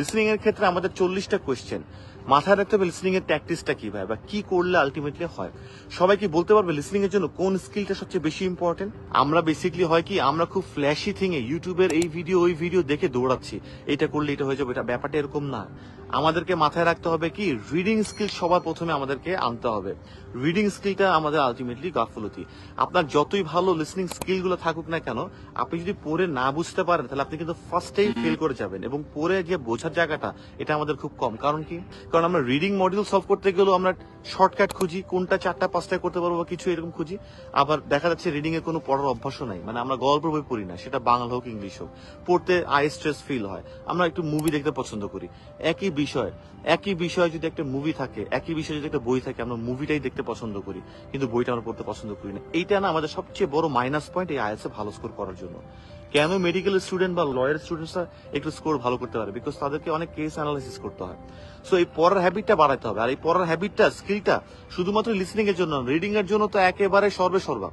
Listening এর ক্ষেত্রে আমাদের 40টা কোয়েশ্চেন মাথায় রাখতে হবে। লিসনিং এর প্র্যাকটিসটা কি ভাই বা কি করলে আলটিমেটলি হয়? সবাই কি বলতে পারবে লিসনিং এর জন্য কোন স্কিলটা সবচেয়ে বেশি ইম্পর্টেন্ট? আমরা বেসিক্যালি হয় কি আমরা খুব ফ্ল্যাশি থিংয়ে ইউটিউবের এই ভিডিও ওই ভিডিও দেখে দৌড়াচ্ছি, এটা করলে এটা হয়ে যাবে। এটা ব্যাপারটা এরকম না। আমাদেরকে মাথায় রাখতে হবে কি রিডিং স্কিল সবার প্রথমে আমাদেরকে আনতে হবে। রিডিং স্কিলটা আমাদের আলটিমেটলি গাফলতি। আপনার যতই ভালো লিসনিং স্কিল গুলো থাকুক না কেন, আপনি যদি পড়ে না বুঝতে পারেন তাহলে আপনি কিন্তু ফার্স্টেই ফেল করে যাবেন। এবং পড়ে যে বোঝার জায়গাটা এটা আমাদের খুব কম। কারণ কি? কারণ আমরা রিডিং মডিউল সলভ করতে গেলেও আমরা শর্টকাট খুঁজি, কোনটা 4টা 5টায় করতে পারবো কিছু এরকম খুঁজি। আবার দেখা যাচ্ছে রিডিং এর কোনো পড়ার অভ্যাসও নাই, মানে আমরা গল্পের বই পড়ি না, সেটা বাংলা হোক ইংলিশ হোক। পড়তে আই স্ট্রেস ফিল হয়, আমরা একটু মুভি দেখতে পছন্দ করি। একই বিষয় যদি একটা মুভি থাকে, একই বিষয় যদি একটা বই থাকে, আমরা মুভিটাই দেখতে পছন্দ করি, কিন্তু বইটা আমরা পড়তে পছন্দ করি না। এইটা না আমাদের সবচেয়ে বড় মাইনাস পয়েন্ট এই আইএলটিএস এ ভালো স্কোর করার জন্য। কেন মেডিকেল স্টুডেন্ট বা লয়ার স্টুডেন্টসরা একটু স্কোর ভালো করতে পারে? বিকজ তাদেরকে অনেক কেস অ্যানালাইসিস করতে হয়। সো এই পড়ার হ্যাবিটটা বাড়াতে হবে। আর এই পড়ার হ্যাবিটটা স্কিলটা শুধুমাত্র লিসনিং এর জন্য, রিডিং এর জন্য তো একেবারে সর্বে সর্বা।